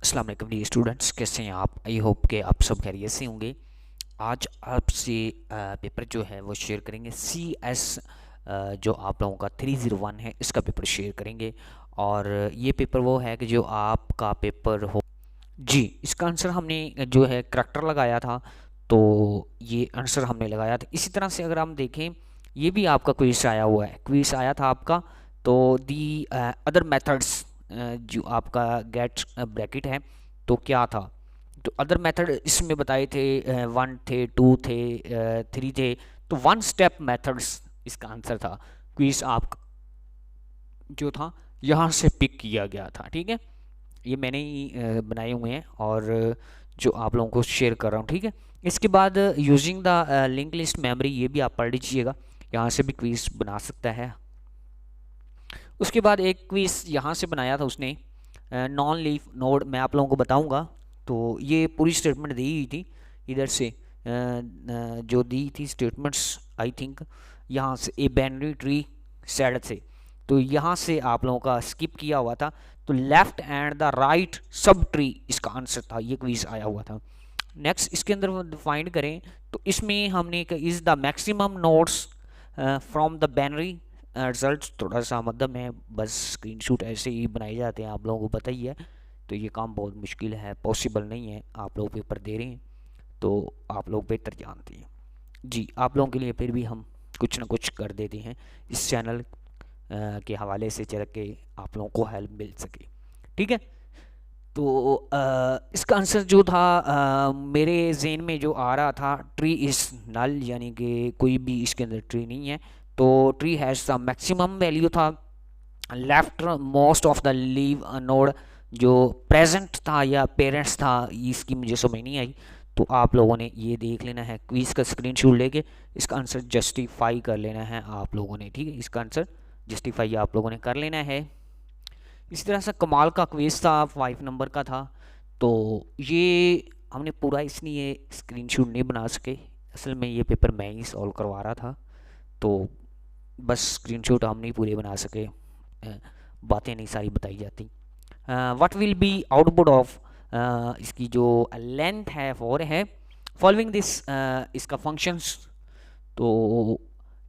अस्सलाम वालेकुम dear students, कैसे हैं आप? आई होप कि आप सब खैरियत से होंगे। आज आपसे पेपर जो है वो शेयर करेंगे। CS जो आप लोगों का 301 है, इसका पेपर शेयर करेंगे। और ये पेपर वो है कि जो आपका पेपर हो जी। इसका आंसर हमने जो है करैक्टर लगाया था, तो ये आंसर हमने लगाया था। इसी तरह से अगर हम देखें, ये भी आपका क्विज आया हुआ है, क्विज आया था आपका। तो दी अदर मेथड्स जो आपका गेट ब्रैकेट है, तो क्या था? तो अदर मेथड इसमें बताए थे, 1 थे, 2 थे, 3 थे। तो 1 स्टेप मेथड्स इसका आंसर था। क्विज आप जो था यहाँ से पिक किया गया था, ठीक है। ये मैंने ही बनाए हुए हैं और जो आप लोगों को शेयर कर रहा हूँ, ठीक है। इसके बाद using the link list memory, ये भी आप पढ़ लीजिएगा, यहाँ से भी क्विज बना सकता है। उसके बाद एक क्विज यहाँ से बनाया था उसने, नॉन लीफ नोड, मैं आप लोगों को बताऊंगा। तो ये पूरी स्टेटमेंट दी हुई थी इधर से, जो दी थी स्टेटमेंट्स, आई थिंक यहाँ से ए बाइनरी ट्री सेड से, तो यहाँ से आप लोगों का स्किप किया हुआ था। तो left and the right sub tree इसका आंसर था, ये क्विज आया हुआ था। नेक्स्ट इसके अंदर फाइंड करें, तो इसमें हमने is the maximum notes from the binary result. थोड़ा सा मतलब मैं बस स्क्रीनशॉट ऐसे ही बनाए जाते हैं, आप लोगों को पता ही है। तो ये काम बहुत मुश्किल है, पॉसिबल नहीं है। आप लोग पेपर दे रहे हैं तो आप लोग बेहतर जानते हैं जी। आप लोगों के लिए फिर भी हम कुछ ना कुछ कर देते हैं इस चैनल के हवाले से, चल के आप लोगों को हेल्प मिल सके, ठीक है। तो इसका आंसर जो था, मेरे जेन में जो आ रहा था, ट्री इज़ नल, यानी कि कोई भी इसके अंदर ट्री नहीं है। तो tree has the maximum value था। Left most of the leaf node जो प्रेजेंट था या पेरेंट्स था, इसकी मुझे समझ नहीं आई। तो आप लोगों ने ये देख लेना है, क्विज का स्क्रीनशॉट लेके इसका आंसर जस्टिफाई कर लेना है आप लोगों ने, ठीक है। इसका आंसर जस्टिफाई आप लोगों ने कर लेना है। इसी तरह से कमाल का क्विज था, 5 नंबर का था। तो ये हमने पूरा इसलिए स्क्रीनशॉट नहीं बना सके, असल में ये पेपर मैं ही सॉल्व करवा रहा था, तो बस स्क्रीनशॉट हम नहीं पूरे बना सके, बातें नहीं सारी बताई जाती। What will be output of, इसकी जो लेंथ है 4 है, फॉलोइंग दिस इसका फंक्शंस। तो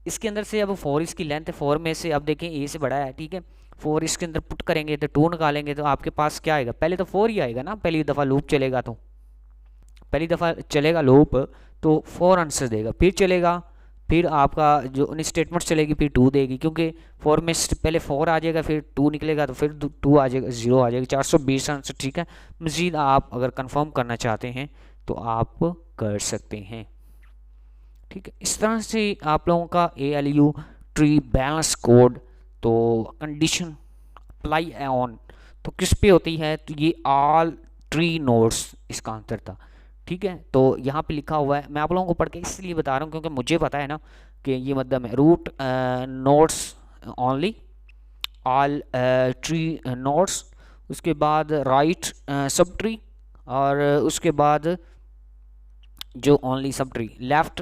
इसके अंदर से अब 4 इसकी लेंथ है, 4 में से अब देखें ए से बड़ा है, ठीक है। 4 इसके अंदर पुट करेंगे तो 2 निकालेंगे तो आपके पास क्या आएगा? पहले तो 4 ही आएगा ना, पहली दफ़ा लूप चलेगा तो पहली दफ़ा चलेगा लूप, तो 4 आंसर देगा। फिर चलेगा, फिर आपका जो स्टेटमेंट चलेगी, फिर 2 देगी, क्योंकि 4 में पहले 4 आ जाएगा, फिर 2 निकलेगा, तो फिर 2 आ जाएगा, 0 आ जाएगा। 420 आंसर, ठीक है। मज़ीद आप अगर कंफर्म करना चाहते हैं तो आप कर सकते हैं, ठीक है। इस तरह से आप लोगों का ALU ट्री बैलेंस कोड, तो कंडीशन अप्लाई ऑन तो किस पे होती है? तो ये ऑल ट्री नोड्स इसका आंसर था, ठीक है। तो यहाँ पे लिखा हुआ है, मैं आप लोगों को पढ़ के इसलिए बता रहा हूँ क्योंकि मुझे पता है ना कि ये मतलब है root nodes only, all tree nodes, उसके बाद राइट सब ट्री, और उसके बाद जो only sub tree, left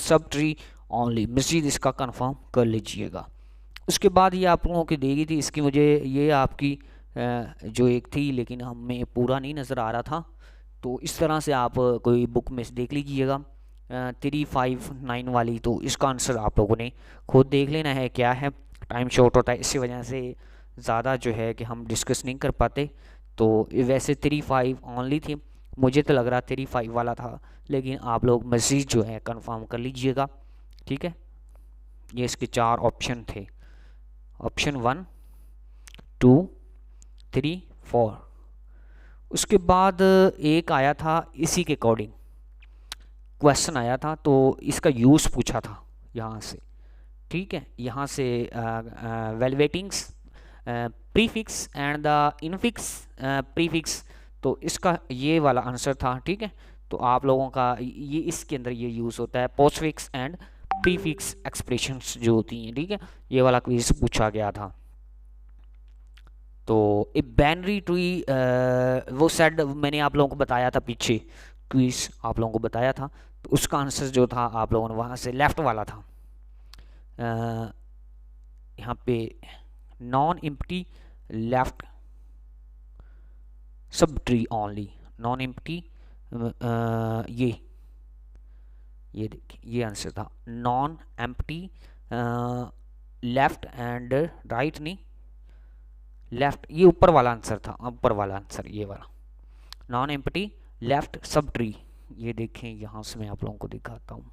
sub tree only. मज़ीद इसका कंफर्म कर लीजिएगा। उसके बाद ये आप लोगों की देगी थी, इसकी मुझे ये आपकी जो एक थी, लेकिन हमें पूरा नहीं नज़र आ रहा था। तो इस तरह से आप कोई बुक में से देख लीजिएगा, 359 वाली। तो इसका आंसर आप लोगों ने खुद देख लेना है क्या है। टाइम शॉर्ट होता है, इसी वजह से ज़्यादा जो है कि हम डिस्कस नहीं कर पाते। तो वैसे 35 ओनली थी, मुझे तो लग रहा 35 वाला था, लेकिन आप लोग मज़ीद जो है कंफर्म कर लीजिएगा, ठीक है। ये इसके 4 ऑप्शन थे, ऑप्शन 1, 2, 3, 4। उसके बाद एक आया था इसी के अकॉर्डिंग क्वेश्चन आया था, तो इसका यूज़ पूछा था यहाँ से, ठीक है। यहाँ से वेलवेटिंग्स prefix and the infix prefix, तो इसका ये वाला आंसर था, ठीक है। तो आप लोगों का ये इसके अंदर ये यूज़ होता है, पोस्टफिक्स एंड प्रीफिक्स एक्सप्रेशंस जो होती हैं, ठीक है। ये वाला क्विज पूछा गया था। तो ए बैनरी ट्री, वो सेड मैंने आप लोगों को बताया था पीछे, क्विज आप लोगों को बताया था। तो उसका आंसर जो था आप लोगों ने वहाँ से लेफ्ट वाला था, यहाँ पे non empty left sub tree only, non empty, ये देखिए ये आंसर था non empty, left and right नहीं, लेफ्ट, ये ऊपर वाला आंसर था, ऊपर वाला आंसर ये वाला non empty left sub tree. ये देखें यहाँ से मैं आप लोगों को दिखाता हूँ,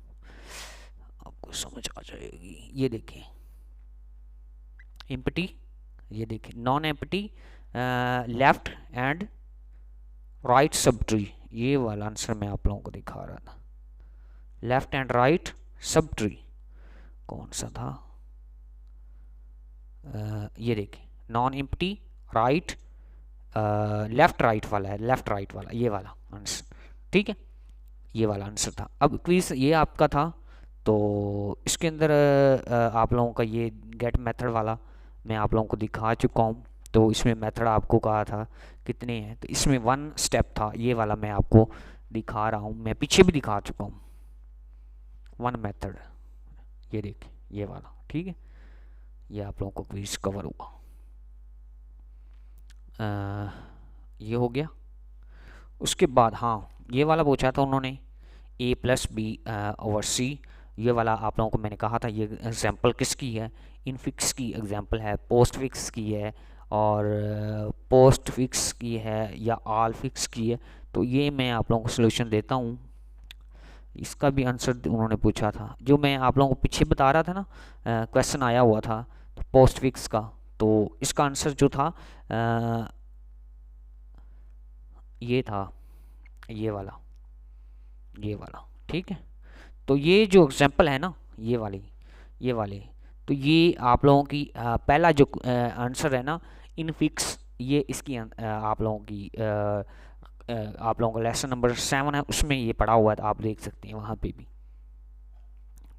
आपको समझ आ जाएगी। ये देखें एम्प्टी, ये देखें non empty left and right sub tree, ये वाला आंसर मैं आप लोगों को दिखा रहा था। Left and right sub tree कौन सा था? ये देखें non empty right, left right वाला है, लेफ्ट राइट वाला, ये वाला आंसर, ठीक है, ये वाला आंसर था। अब क्विज ये आपका था, तो इसके अंदर आप लोगों का ये गेट मेथड वाला मैं आप लोगों को दिखा चुका हूँ। तो इसमें मेथड आपको कहा था कितने हैं, तो इसमें 1 स्टेप था, ये वाला मैं आपको दिखा रहा हूँ, मैं पीछे भी दिखा चुका हूँ 1 मेथड, ये देखिए ये वाला, ठीक है, ये आप लोगों को क्विज कवर हुआ। ये हो गया। उसके बाद हाँ ये वाला पूछा था उन्होंने a+b/c, ये वाला आप लोगों को मैंने कहा था ये एग्जांपल किसकी है, इनफिक्स की एग्जांपल है, पोस्ट फिक्स की है, और पोस्ट फिक्स की है या आल फिक्स की है। तो ये मैं आप लोगों को सलूशन देता हूँ, इसका भी आंसर उन्होंने पूछा था, जो मैं आप लोगों को पीछे बता रहा था ना, क्वेश्चन आया हुआ था तो पोस्ट फिक्स का, तो इसका आंसर जो था ये था ये वाला, ये वाला, ठीक है। तो ये जो एग्जांपल है ना ये ये वाले, तो ये आप लोगों की पहला जो आंसर है ना इनफिक्स, ये इसकी आप लोगों की आप लोगों का लेसन नंबर 7 है उसमें ये पढ़ा हुआ है, तो आप देख सकते हैं वहाँ पे भी,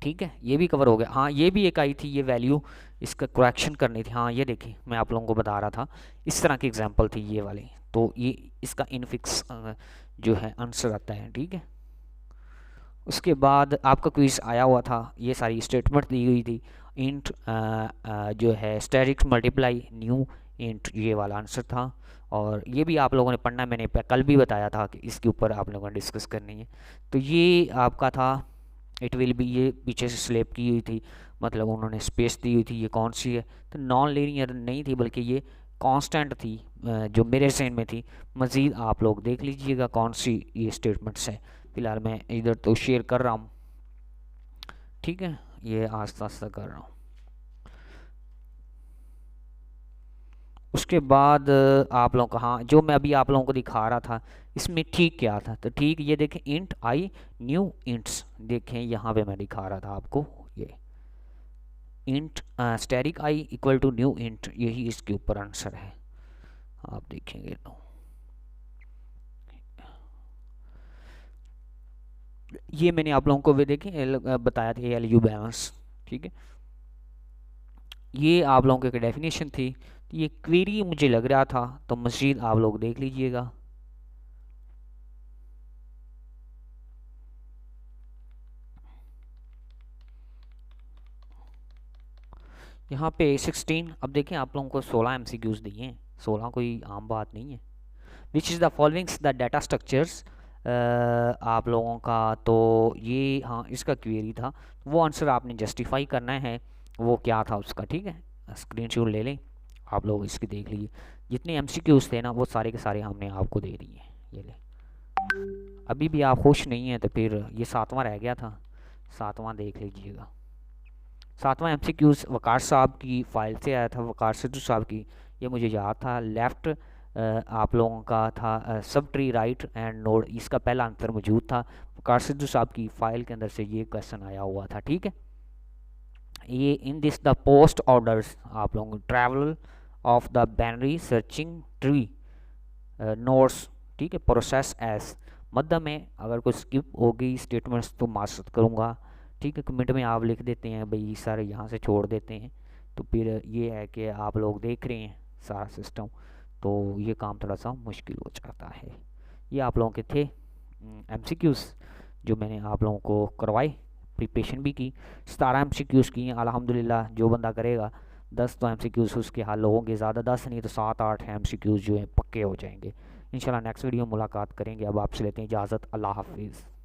ठीक है, ये भी कवर हो गया। हाँ ये भी एक आई थी, ये वैल्यू इसका करेक्शन करनी थी, हाँ ये देखिए मैं आप लोगों को बता रहा था, इस तरह की एग्जांपल थी ये वाली, तो ये इसका इनफिक्स जो है आंसर आता है, ठीक है। उसके बाद आपका क्विज आया हुआ था, ये सारी स्टेटमेंट दी हुई थी, इंट जो है स्टैटिक मल्टीप्लाई न्यू इंट, ये वाला आंसर था। और ये भी आप लोगों ने पढ़ना, मैंने कल भी बताया था कि इसके ऊपर आप लोगों ने डिस्कस करनी है। तो ये आपका था इट विल बी, ये पीछे से स्लेप की हुई थी, मतलब उन्होंने स्पेस दी हुई थी, ये कौन सी है, तो नॉन लीनियर नहीं थी बल्कि ये कांस्टेंट थी, जो मेरे जहन में थी। मज़ीद आप लोग देख लीजिएगा कौन सी ये स्टेटमेंट्स हैं, फिलहाल मैं इधर तो शेयर कर रहा हूँ, ठीक है, ये आस्ता आस्ता कर रहा हूँ। उसके बाद आप लोगों का हाँ जो मैं अभी आप लोगों को दिखा रहा था इसमें ठीक क्या था, तो ठीक ये देखें इंट आई न्यू इंट्स, देखें यहाँ पे मैं दिखा रहा था आपको, ये int static I equal to new int, यही इसके ऊपर आंसर है, आप देखेंगे तो ये मैंने आप लोगों को भी देखें बताया था एलयू बैलेंस, ठीक है, ये आप लोगों की एक डेफिनेशन थी। तो ये क्वेरी मुझे लग रहा था, तो मजीद आप लोग देख लीजिएगा। यहाँ पे 16, अब देखें आप लोगों को 16 MCQs दिए हैं, 16 कोई आम बात नहीं है। Which is the followings the data structures, आप लोगों का तो ये हाँ इसका क्वेरी था, वो आंसर आपने जस्टिफाई करना है, वो क्या था उसका, ठीक है, स्क्रीनशॉट ले लें आप लोग, इसकी देख लीजिए, जितने MCQs थे ना वो सारे के सारे हमने आपको दे दिए, ये ले। अभी भी आप खुश नहीं हैं तो फिर ये 7वां रह गया था, 7वां देख लीजिएगा। 7वां MCQs वकार साहब की फ़ाइल से आया था, वकार सिद्धू साहब की, ये मुझे याद था। लेफ़्ट आप लोगों का था sub tree right and node, इसका पहला आंसर मौजूद था, वकार सिद्धू साहब की फ़ाइल के अंदर से ये क्वेश्चन आया हुआ था, ठीक है। ये in this the post orders आप लोगों को travel of the binary searching tree nodes, ठीक है, प्रोसेस एस, मध्य में अगर कोई स्किप हो गई स्टेटमेंट्स तो मार्क करूँगा, ठीक है, कमेंट में आप लिख देते हैं भाई सर यहाँ से छोड़ देते हैं, तो फिर ये है कि आप लोग देख रहे हैं सारा सिस्टम, तो ये काम थोड़ा सा मुश्किल हो जाता है। ये आप लोगों के थे MCQs जो मैंने आप लोगों को करवाए, प्रिपरेशन भी की, 17 MCQs की हैं अल्हम्दुलिल्लाह। जो बंदा करेगा 10 तो MCQs उसके हल होंगे, ज़्यादा 10 नहीं तो 7-8 MCQs जो हैं पक्के हो जाएंगे इंशाल्लाह नेक्स्ट वीडियो मुलाकात करेंगे। अब आपसे लेते हैं इजाज़त। अल्लाह हाफिज़।